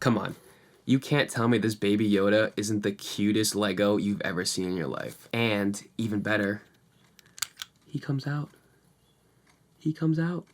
Come on. You can't tell me this Baby Yoda isn't the cutest Lego you've ever seen in your life. And, even better, he comes out. He comes out.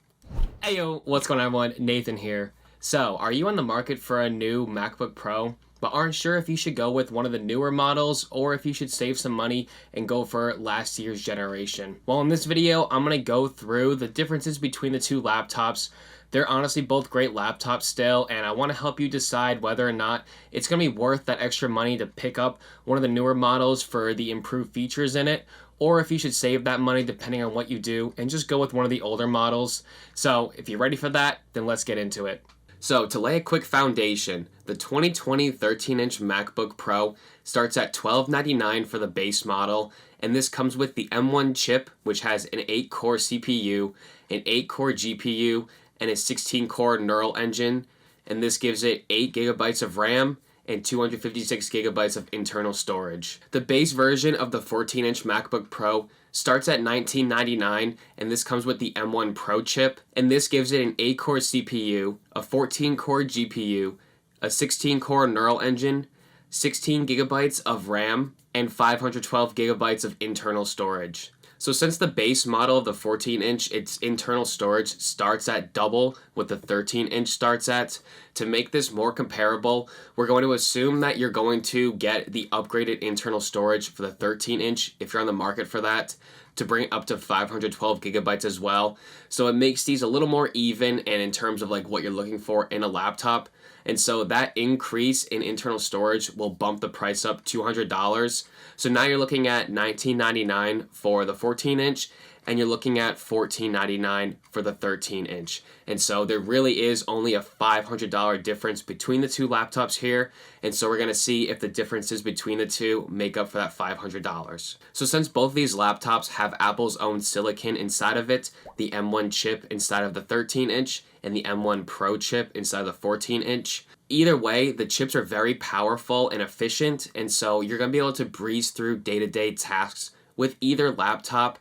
Hey yo, what's going on everyone? Nathan here. So, are you on the market for a new MacBook Pro, but aren't sure if you should go with one of the newer models or if you should save some money and go for last year's generation? Well, in this video, I'm going to go through the differences between the two laptops. They're honestly both great laptops still, and I want to help you decide whether or not it's going to be worth that extra money to pick up one of the newer models for the improved features in it, or if you should save that money depending on what you do and just go with one of the older models. So if you're ready for that, then let's get into it. So to lay a quick foundation, the 2020 13-inch MacBook Pro starts at $1299 for the base model, and this comes with the M1 chip, which has an 8-core CPU, an 8-core GPU, and a 16-core neural engine, and this gives it 8 gigabytes of RAM and 256 gigabytes of internal storage. The base version of the 14-inch MacBook Pro starts at $1999, and this comes with the M1 Pro chip, and this gives it an 8-core CPU, a 14-core GPU, a 16-core neural engine, 16 gigabytes of RAM, and 512 gigabytes of internal storage. So since the base model of the 14-inch, its internal storage starts at double what the 13-inch starts at, to make this more comparable, we're going to assume that you're going to get the upgraded internal storage for the 13-inch, if you're on the market for that, to bring it up to 512 gigabytes as well. So it makes these a little more even and in terms of like what you're looking for in a laptop. And so that increase in internal storage will bump the price up $200. So now you're looking at $1999 for the 14-inch, and you're looking at $1499 for the 13-inch. And so there really is only a $500 difference between the two laptops here, and so we're going to see if the differences between the two make up for that $500. So since both of these laptops have Apple's own silicon inside of it, the M1 chip inside of the 13-inch, and the M1 Pro chip inside of the 14-inch, either way, the chips are very powerful and efficient, and so you're going to be able to breeze through day-to-day tasks with either laptop.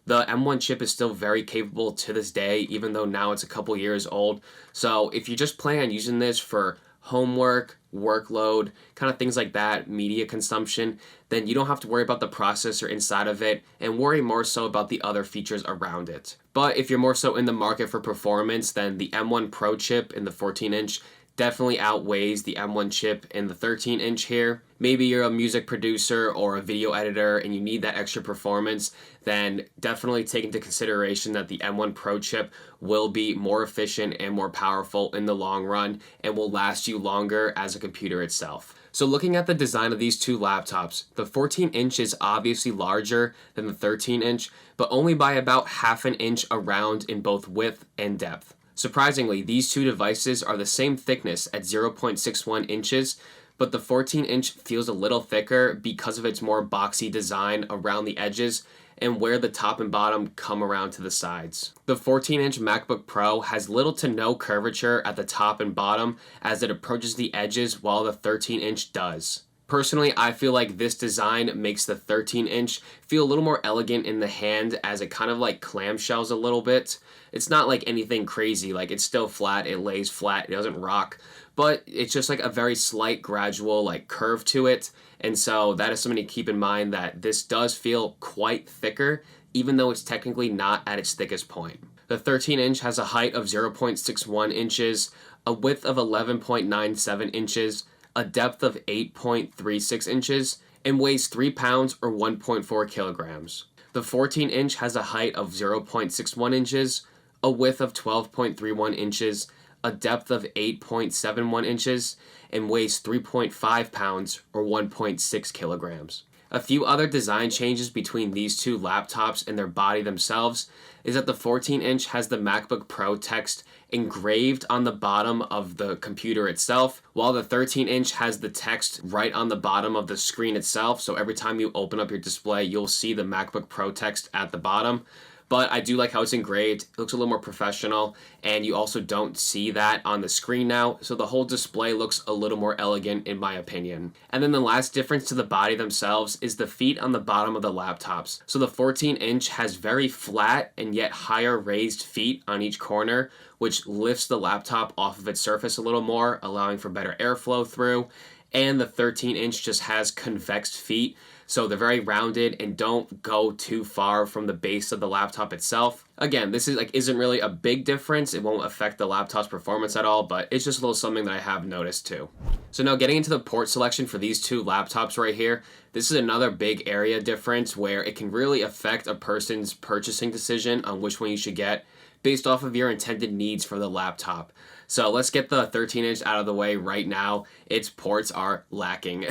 The M1 chip is still very capable to this day, even though now it's a couple years old. So if you just plan on using this for homework, workload, kind of things like that, media consumption, then you don't have to worry about the processor inside of it and worry more so about the other features around it. But if you're more so in the market for performance, then the M1 Pro chip in the 14-inch definitely outweighs the M1 chip in the 13-inch here. Maybe you're a music producer or a video editor and you need that extra performance, then definitely take into consideration that the M1 Pro chip will be more efficient and more powerful in the long run and will last you longer as a computer itself. So looking at the design of these two laptops, the 14-inch is obviously larger than the 13-inch, but only by about half an inch around in both width and depth. Surprisingly, these two devices are the same thickness at 0.61 inches, but the 14-inch feels a little thicker because of its more boxy design around the edges and where the top and bottom come around to the sides. The 14-inch MacBook Pro has little to no curvature at the top and bottom as it approaches the edges, while the 13-inch does. Personally, I feel like this design makes the 13-inch feel a little more elegant in the hand as it kind of like clamshells a little bit. It's not like anything crazy, like it's still flat, it lays flat, it doesn't rock, but it's just like a very slight gradual like curve to it, and so that is something to keep in mind, that this does feel quite thicker even though it's technically not at its thickest point. The 13-inch has a height of 0.61 inches, a width of 11.97 inches, a depth of 8.36 inches, and weighs 3 pounds or 1.4 kilograms. The 14-inch has a height of 0.61 inches, a width of 12.31 inches, a depth of 8.71 inches, and weighs 3.5 pounds or 1.6 kilograms. A few other design changes between these two laptops and their body themselves is that the 14-inch has the MacBook Pro text engraved on the bottom of the computer itself, while the 13-inch has the text right on the bottom of the screen itself, so every time you open up your display, you'll see the MacBook Pro text at the bottom. but I do like how it's engraved. It looks a little more professional, and you also don't see that on the screen now, so the whole display looks a little more elegant in my opinion. And then the last difference to the body themselves is the feet on the bottom of the laptops. So the 14-inch has very flat and yet higher raised feet on each corner, which lifts the laptop off of its surface a little more, allowing for better airflow through. And the 13-inch just has convex feet, so they're very rounded and don't go too far from the base of the laptop itself. Again, this isn't really a big difference. It won't affect the laptop's performance at all, but it's just a little something that I have noticed too. So now getting into the port selection for these two laptops right here, this is another big area difference where it can really affect a person's purchasing decision on which one you should get based off of your intended needs for the laptop. So let's get the 13-inch out of the way right now. Its ports are lacking,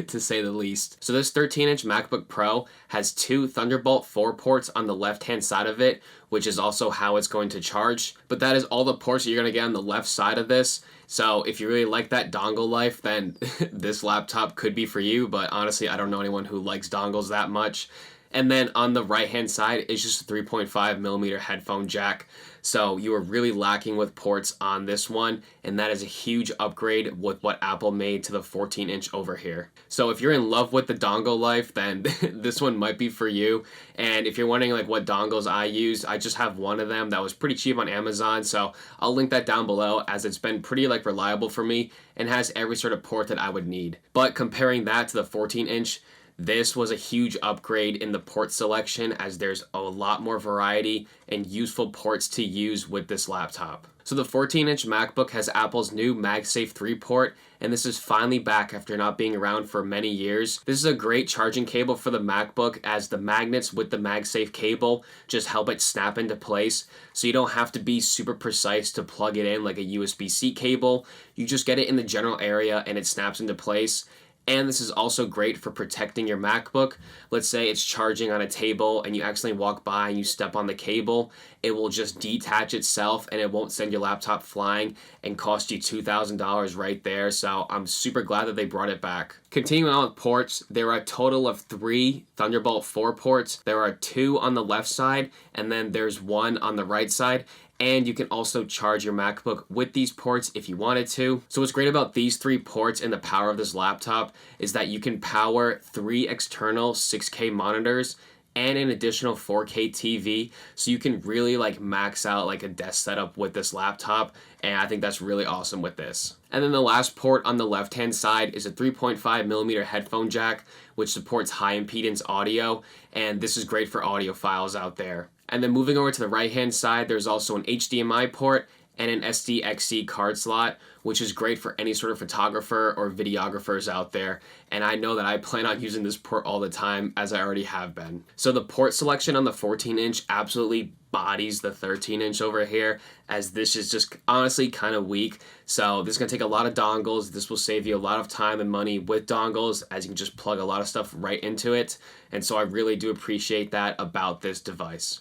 to say the least. So this 13-inch MacBook Pro has two Thunderbolt 4 ports on the left-hand side of it, which is also how it's going to charge. But that is all the ports that you're going to get on the left side of this. So if you really like that dongle life, then this laptop could be for you. But honestly, I don't know anyone who likes dongles that much. And then on the right-hand side is just a 3.5mm headphone jack. So you are really lacking with ports on this one, and that is a huge upgrade with what Apple made to the 14-inch over here. So if you're in love with the dongle life, then this one might be for you. And if you're wondering like what dongles I use, I just have one of them that was pretty cheap on Amazon, so I'll link that down below, as it's been pretty reliable for me and has every sort of port that I would need. But comparing that to the 14-inch, this was a huge upgrade in the port selection, as there's a lot more variety and useful ports to use with this laptop. So the 14-inch MacBook has Apple's new MagSafe 3 port, and this is finally back after not being around for many years. This is a great charging cable for the MacBook, as the magnets with the MagSafe cable just help it snap into place, so you don't have to be super precise to plug it in like a USB-C cable. You just get it in the general area and it snaps into place. And this is also great for protecting your MacBook. Let's say it's charging on a table and you accidentally walk by and you step on the cable. It will just detach itself and it won't send your laptop flying and cost you $2,000 right there. So I'm super glad that they brought it back. Continuing on with ports, there are a total of 3 Thunderbolt 4 ports. There are 2 on the left side, and then there's 1 on the right side. And you can also charge your MacBook with these ports if you wanted to. So what's great about these 3 ports and the power of this laptop is that you can power 3 external 6K monitors and an additional 4K TV. So you can really max out a desk setup with this laptop, and I think that's really awesome with this. And then the last port on the left-hand side is a 3.5mm headphone jack, which supports high impedance audio, and this is great for audiophiles out there. And then moving over to the right-hand side, there's also an HDMI port and an SDXC card slot, which is great for any sort of photographer or videographers out there. And I know that I plan on using this port all the time, as I already have been. So the port selection on the 14-inch absolutely bodies the 13-inch over here, as this is just honestly kind of weak. So this is going to take a lot of dongles. This will save you a lot of time and money with dongles, as you can just plug a lot of stuff right into it. And so I really do appreciate that about this device.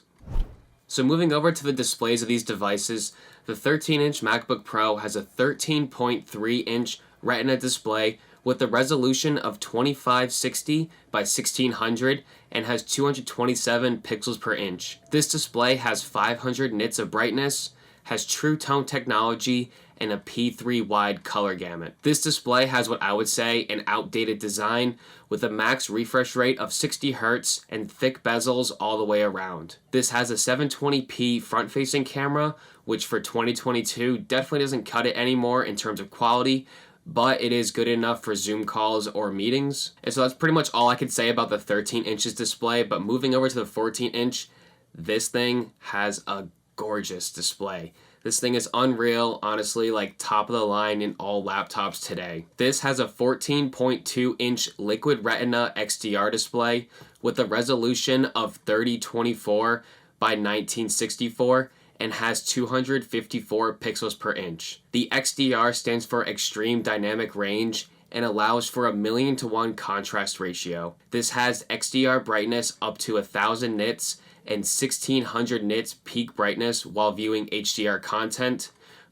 So moving over to the displays of these devices, the 13-inch MacBook Pro has a 13.3-inch Retina display with a resolution of 2560 by 1600 and has 227 pixels per inch. This display has 500 nits of brightness, has True Tone technology, and a P3 wide color gamut. This display has what I would say an outdated design, with a max refresh rate of 60 Hz and thick bezels all the way around. This has a 720p front-facing camera, which for 2022 definitely doesn't cut it anymore in terms of quality, but it is good enough for Zoom calls or meetings. And so that's pretty much all I could say about the 13 inches display. But moving over to the 14-inch, this thing has a gorgeous display. This thing is unreal, honestly, top of the line in all laptops today. This has a 14.2-inch Liquid Retina XDR display with a resolution of 3024 by 1964 and has 254 pixels per inch. The XDR stands for Extreme Dynamic Range and allows for a 1,000,000:1 contrast ratio. This has XDR brightness up to 1000 nits and 1600 nits peak brightness while viewing HDR content,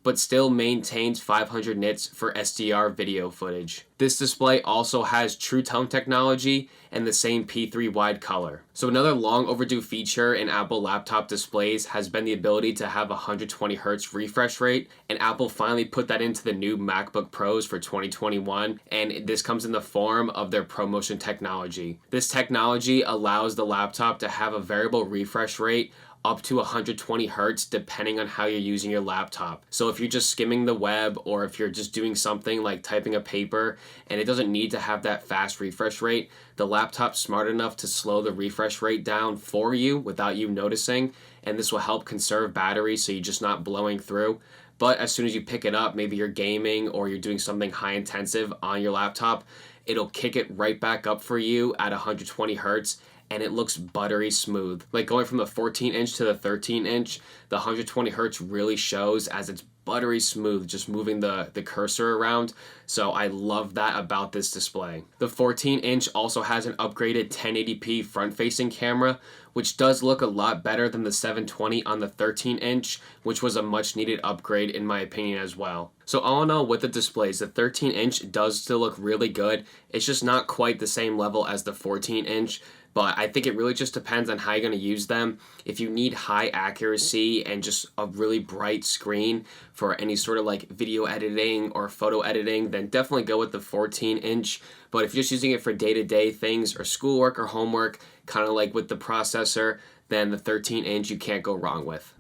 but still maintains 500 nits for SDR video footage. This display also has True Tone technology and the same P3 wide color. So another long overdue feature in Apple laptop displays has been the ability to have a 120Hz refresh rate, and Apple finally put that into the new MacBook Pros for 2021, and this comes in the form of their ProMotion technology. This technology allows the laptop to have a variable refresh rate up to 120 hertz depending on how you're using your laptop. So if you're just skimming the web, or if you're just doing something like typing a paper and it doesn't need to have that fast refresh rate, the laptop's smart enough to slow the refresh rate down for you without you noticing, and this will help conserve battery so you're just not blowing through. But as soon as you pick it up, maybe you're gaming or you're doing something high intensive on your laptop, it'll kick it right back up for you at 120 hertz, and it looks buttery smooth. Like going from the 14-inch to the 13-inch, the 120 hertz really shows as it's buttery smooth, just moving the cursor around. So I love that about this display. The 14-inch also has an upgraded 1080p front-facing camera, which does look a lot better than the 720 on the 13-inch, which was a much-needed upgrade in my opinion as well. So all in all, with the displays, the 13-inch does still look really good. It's just not quite the same level as the 14-inch. But I think it really just depends on how you're going to use them. If you need high accuracy and just a really bright screen for any sort of like video editing or photo editing, then definitely go with the 14-inch. But if you're just using it for day-to-day things or schoolwork or homework, kind of like with the processor, then the 13-inch you can't go wrong with.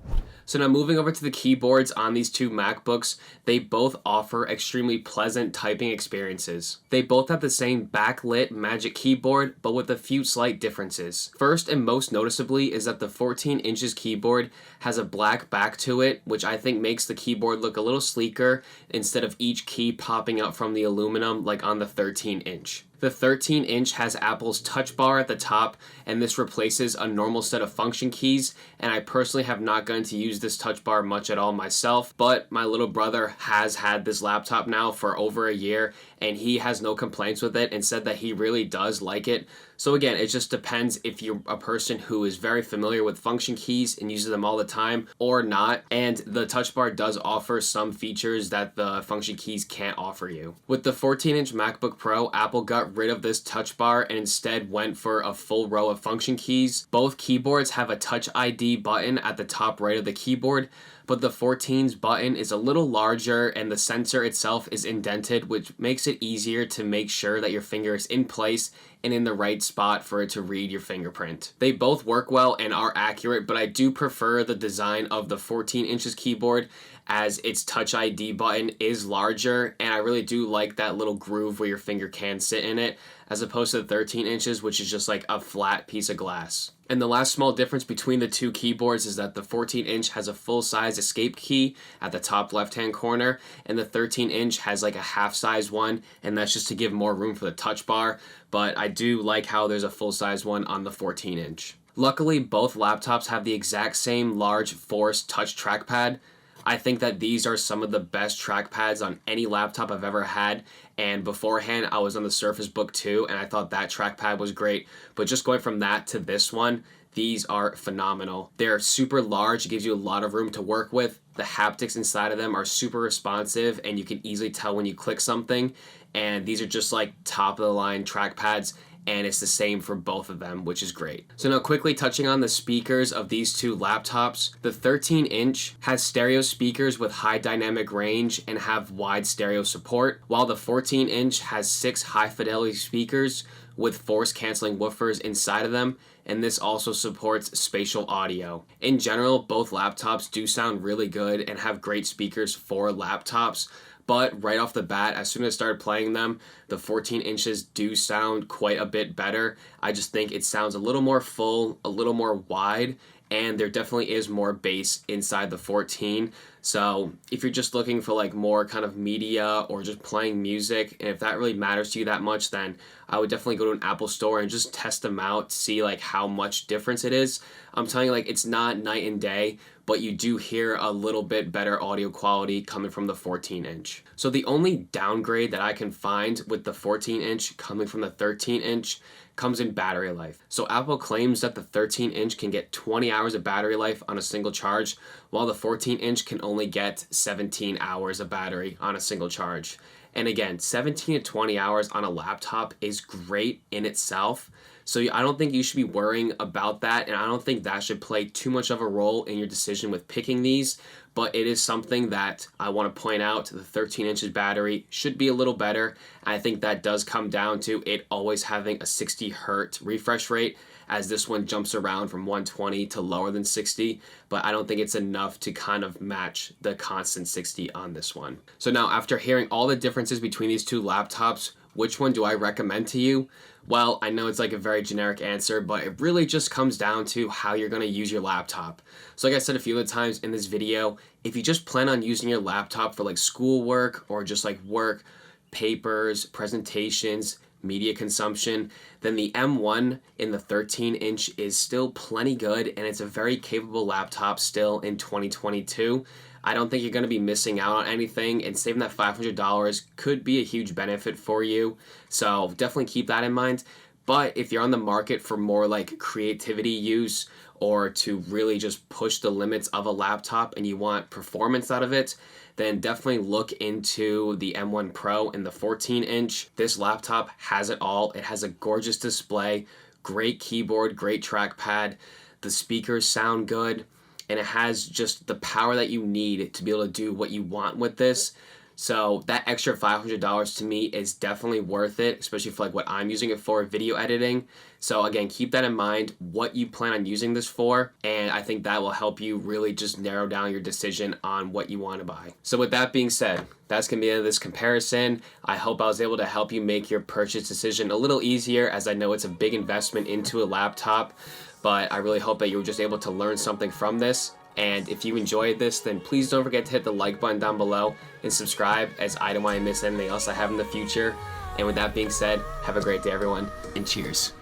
So now moving over to the keyboards on these two MacBooks, they both offer extremely pleasant typing experiences. They both have the same backlit Magic Keyboard, but with a few slight differences. First and most noticeably is that the 14 inches keyboard has a black back to it, which I think makes the keyboard look a little sleeker instead of each key popping out from the aluminum like on the 13-inch. The 13-inch has Apple's Touch Bar at the top, and this replaces a normal set of function keys, and I personally have not gotten to use this Touch Bar much at all myself, but my little brother has had this laptop now for over a year, and he has no complaints with it and said that he really does like it. So again, it just depends if you're a person who is very familiar with function keys and uses them all the time or not, and the Touch Bar does offer some features that the function keys can't offer you. With the 14-inch MacBook Pro, Apple got rid of this Touch Bar and instead went for a full row of function keys. Both keyboards have a Touch ID button at the top right of the keyboard, but the 14's button is a little larger and the sensor itself is indented, which makes it easier to make sure that your finger is in place and in the right spot for it to read your fingerprint. They both work well and are accurate, but I do prefer the design of the 14 inches keyboard as its Touch ID button is larger, and I really do like that little groove where your finger can sit in it, as opposed to the 13 inches, which is just like a flat piece of glass. And the last small difference between the two keyboards is that the 14-inch has a full-size escape key at the top left-hand corner, and the 13-inch has like a half-size one, and that's just to give more room for the touch bar, but I do like how there's a full-size one on the 14-inch. Luckily, both laptops have the exact same large Force Touch trackpad. I think that these are some of the best trackpads on any laptop I've ever had, and beforehand I was on the Surface Book 2 and I thought that trackpad was great, but just going from that to this one, these are phenomenal. They're super large, it gives you a lot of room to work with. The haptics inside of them are super responsive and you can easily tell when you click something, and these are just like top of the line trackpads, and it's the same for both of them, which is great. So now quickly touching on the speakers of these two laptops, the 13-inch has stereo speakers with high dynamic range and have wide stereo support, while the 14-inch has 6 high-fidelity speakers with force-canceling woofers inside of them, and this also supports spatial audio. In general, both laptops do sound really good and have great speakers for laptops, but right off the bat, as soon as I started playing them, the 14 inches do sound quite a bit better. I just think it sounds a little more full, a little more wide, and there definitely is more bass inside the 14. So if you're just looking for like more kind of media or just playing music, and if that really matters to you that much, then I would definitely go to an Apple store and just test them out, see like how much difference it is. I'm telling you, like, it's not night and day, but you do hear a little bit better audio quality coming from the 14-inch. So the only downgrade that I can find with the 14-inch coming from the 13-inch comes in battery life. So Apple claims that the 13-inch can get 20 hours of battery life on a single charge, while the 14-inch can only get 17 hours of battery on a single charge. And again, 17 to 20 hours on a laptop is great in itself. So I don't think you should be worrying about that, and I don't think that should play too much of a role in your decision with picking these. But it is something that I want to point out. The 13 inches battery should be a little better. And I think that does come down to it always having a 60 hertz refresh rate, as this one jumps around from 120 to lower than 60, but I don't think it's enough to kind of match the constant 60 on this one. So now, after hearing all the differences between these two laptops, which one do I recommend to you? Well, I know it's like a very generic answer, but it really just comes down to how you're going to use your laptop. So like I said a few other times in this video, if you just plan on using your laptop for like schoolwork or just like work, papers, presentations, media consumption, then the M1 in the 13-inch is still plenty good, and it's a very capable laptop still in 2022. I don't think you're going to be missing out on anything, and saving that $500 could be a huge benefit for you. So definitely keep that in mind. But if you're on the market for more like creativity use, or to really just push the limits of a laptop and you want performance out of it, then definitely look into the M1 Pro in the 14-inch. This laptop has it all. It has a gorgeous display, great keyboard, great trackpad. The speakers sound good, and it has just the power that you need to be able to do what you want with this. So that extra $500 to me is definitely worth it, especially for like what I'm using it for, video editing. So again, keep that in mind, what you plan on using this for, and I think that will help you really just narrow down your decision on what you want to buy. So with that being said, that's going to be the end of this comparison. I hope I was able to help you make your purchase decision a little easier, as I know it's a big investment into a laptop, but I really hope that you were just able to learn something from this. And if you enjoyed this, then please don't forget to hit the like button down below and subscribe, as I don't want to miss anything else I have in the future. And with that being said, have a great day, everyone, and cheers.